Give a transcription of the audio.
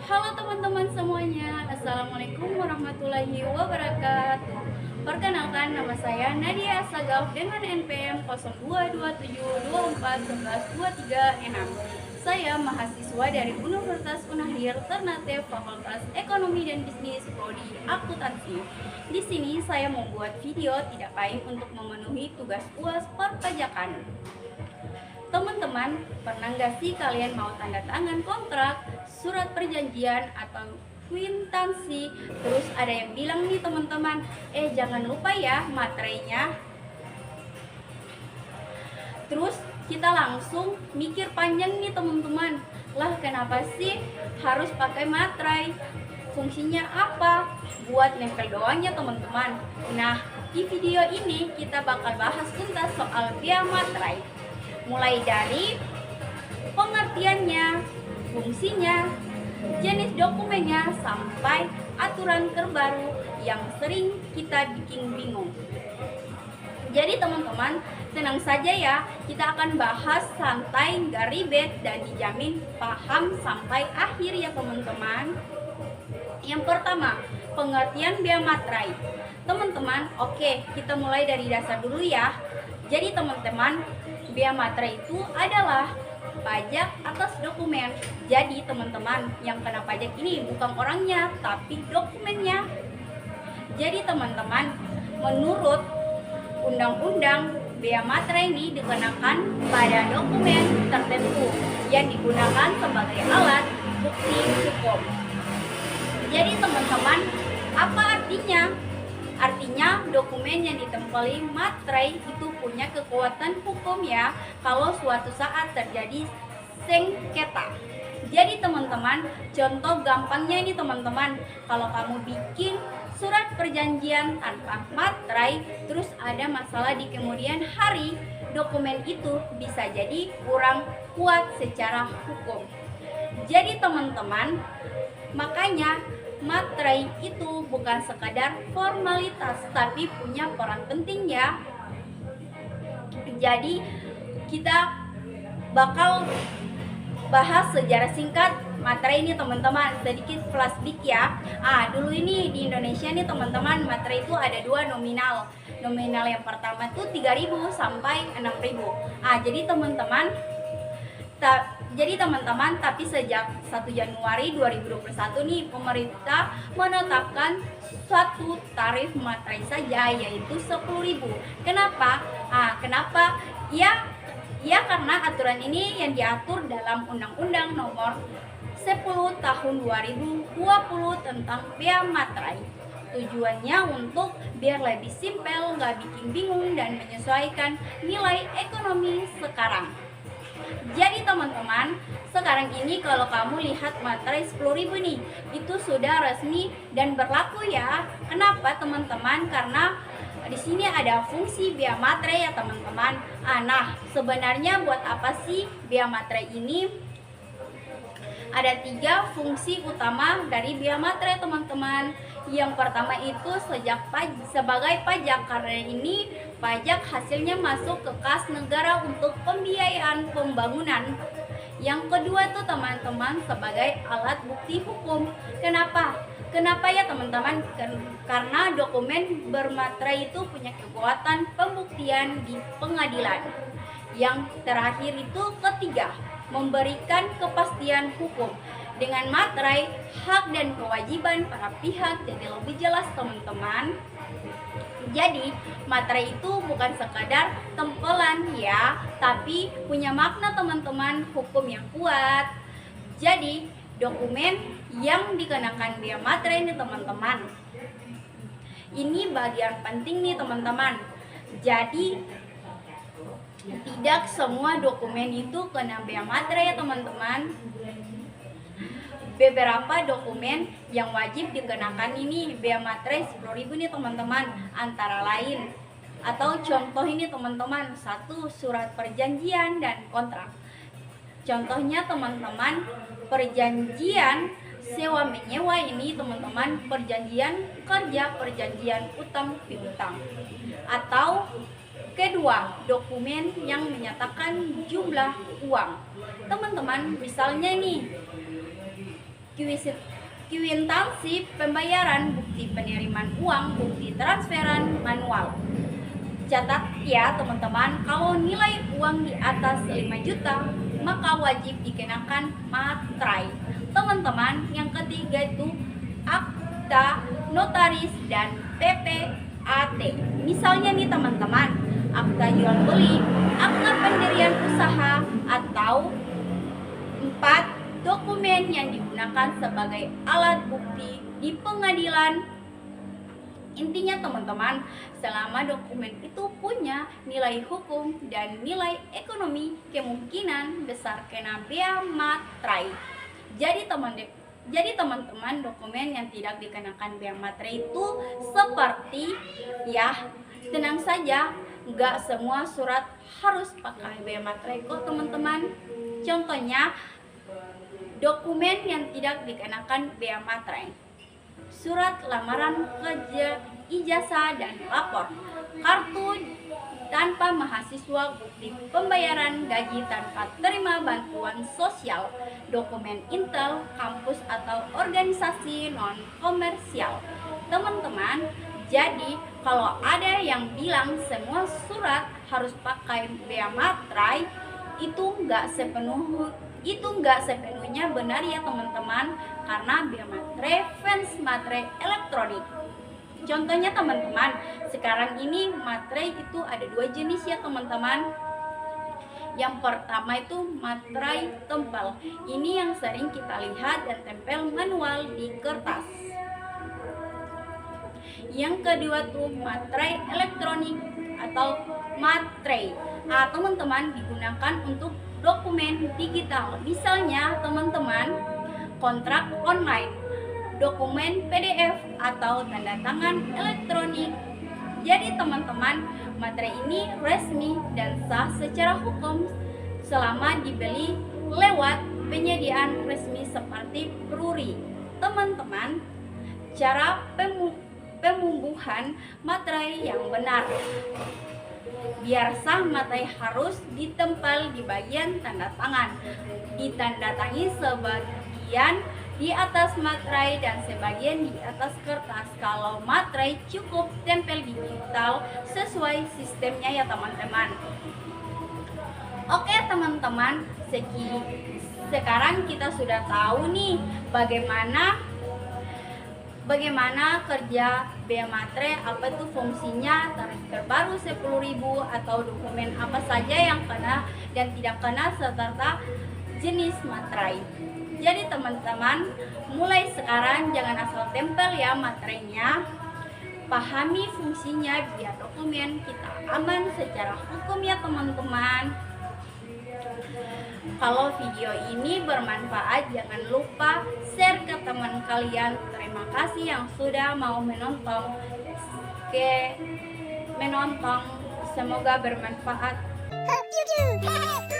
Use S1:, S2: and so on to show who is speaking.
S1: Halo teman-teman semuanya, Assalamualaikum warahmatullahi wabarakatuh. Perkenalkan, nama saya Nadia Sagaf dengan NPM 0227241123 Saya mahasiswa dari Universitas Unhir Ternate Fakultas Ekonomi dan Bisnis Prodi Akuntansi. Di sini saya membuat video tidak lain untuk memenuhi tugas UAS perpajakan. Teman-teman, pernah nggak sih kalian mau tanda tangan kontrak, surat perjanjian, atau kwitansi? Terus ada yang bilang nih teman-teman, jangan lupa ya materainya. Terus kita langsung mikir panjang nih teman-teman, lah kenapa sih harus pakai materai? Fungsinya apa? Buat nempel doang ya teman-teman. Nah, di video ini kita bakal bahas tuntas soal biaya materai. Mulai dari pengertiannya, fungsinya, jenis dokumennya, sampai aturan terbaru yang sering kita bikin bingung. Jadi teman-teman, tenang saja ya, kita akan bahas santai, gak ribet, dan dijamin paham sampai akhir ya teman-teman. Yang pertama, pengertian biaya materai. Teman-teman, oke, kita mulai dari dasar dulu ya. Jadi teman-teman, biaya materai itu adalah pajak atas dokumen. Jadi teman-teman, yang kena pajak ini bukan orangnya, tapi dokumennya. Jadi teman-teman, menurut undang-undang, biaya materai ini dikenakan pada dokumen tertentu yang digunakan sebagai alat bukti hukum. Jadi teman-teman, apa artinya? Artinya dokumen yang ditempeli materai itu punya kekuatan hukum ya kalau suatu saat terjadi sengketa. Jadi teman-teman, contoh gampangnya ini teman-teman, kalau kamu bikin surat perjanjian tanpa materai, terus ada masalah di kemudian hari, dokumen itu bisa jadi kurang kuat secara hukum. Jadi teman-teman, makanya materai itu bukan sekadar formalitas, tapi punya peran penting ya. Jadi kita bakal bahas sejarah singkat materai ini teman-teman, sedikit flashback ya. Dulu ini di Indonesia nih teman-teman, materai itu ada dua nominal. Nominal yang pertama itu 3.000 sampai 6.000. Jadi teman-teman, tapi sejak 1 Januari 2021 nih pemerintah menetapkan suatu tarif materai saja, yaitu 10.000. Kenapa? Kenapa? Ya karena aturan ini yang diatur dalam Undang-Undang Nomor 10 Tahun 2020 tentang biaya materai. Tujuannya untuk biar lebih simpel, nggak bikin bingung, dan menyesuaikan nilai ekonomi sekarang. Jadi teman-teman, sekarang ini kalau kamu lihat materai 10.000 nih, itu sudah resmi dan berlaku ya. Kenapa teman-teman? Karena di sini ada fungsi biaya materai ya teman-teman. Nah, sebenarnya buat apa sih biaya materai ini? Ada 3 fungsi utama dari biaya materai teman-teman. Yang pertama itu sebagai pajak, karena ini pajak hasilnya masuk ke kas negara untuk pembiayaan pembangunan. Yang kedua tuh teman-teman sebagai alat bukti hukum. Kenapa ya teman-teman? Karena dokumen bermaterai itu punya kekuatan pembuktian di pengadilan. Yang terakhir itu ketiga, memberikan kepastian hukum. Dengan materai, hak dan kewajiban para pihak jadi lebih jelas teman-teman. Jadi materai itu bukan sekadar tempelan ya, tapi punya makna teman-teman, hukum yang kuat. Jadi dokumen yang dikenakan biaya materai ini teman-teman, ini bagian penting nih teman-teman. Jadi tidak semua dokumen itu kena biaya materai ya teman-teman. Beberapa dokumen yang wajib dikenakan ini biaya materai 10.000 nih teman-teman, antara lain atau contoh ini teman-teman, 1 surat perjanjian dan kontrak. Contohnya teman-teman, perjanjian sewa menyewa ini teman-teman, perjanjian kerja, perjanjian utang piutang. Atau kedua, dokumen yang menyatakan jumlah uang. Teman-teman, misalnya nih kwitansi pembayaran, bukti penerimaan uang, bukti transferan manual. Catat ya teman-teman, kalau nilai uang di atas 5 juta maka wajib dikenakan materai. Teman-teman, yang ketiga itu akta notaris dan PPAT. Misalnya nih teman-teman, akta jual beli, akta pendirian usaha, atau 4 dokumen yang digunakan sebagai alat bukti di pengadilan. Intinya teman-teman, selama dokumen itu punya nilai hukum dan nilai ekonomi, kemungkinan besar kena bea materai. Jadi teman-teman, dokumen yang tidak dikenakan bea materai itu seperti ya, tenang saja, nggak semua surat harus pakai bea materai kok teman-teman. Contohnya, dokumen yang tidak dikenakan bea materai: surat lamaran kerja, ijazah dan lapor, kartu tanpa mahasiswa, bukti pembayaran gaji tanpa terima bantuan sosial, dokumen intel, kampus atau organisasi non komersial. Teman-teman, jadi kalau ada yang bilang semua surat harus pakai bea materai, itu nggak sepenuhnya benar ya teman-teman, karena bea materai fans materai elektronik. Contohnya teman-teman, sekarang ini materai itu ada 2 jenis ya teman-teman. Yang pertama itu materai tempel. Ini yang sering kita lihat dan tempel manual di kertas. Yang kedua tuh materai elektronik atau materai. Teman-teman, digunakan untuk dokumen digital. Misalnya teman-teman, kontrak online, dokumen PDF atau tanda tangan elektronik. Jadi teman-teman, materai ini resmi dan sah secara hukum selama dibeli lewat penyediaan resmi seperti Pruri. Teman-teman, cara pembubuhan materai yang benar. Biar sah, materai harus ditempel di bagian tanda tangan, ditandatangani sebagian di atas materai dan sebagian di atas kertas. Kalau materai cukup tempel digital sesuai sistemnya ya teman-teman. Oke teman-teman, sekarang kita sudah tahu nih bagaimana kerja bea materai, apa itu fungsinya, tarif terbaru 10.000, atau dokumen apa saja yang kena dan tidak kena serta jenis materai. Jadi teman-teman, mulai sekarang jangan asal tempel ya materainya. Pahami fungsinya biar dokumen kita aman secara hukum ya teman-teman. Kalau video ini bermanfaat, jangan lupa share ke teman kalian. Terima kasih yang sudah mau menonton. Semoga bermanfaat.
S2: Hope you do.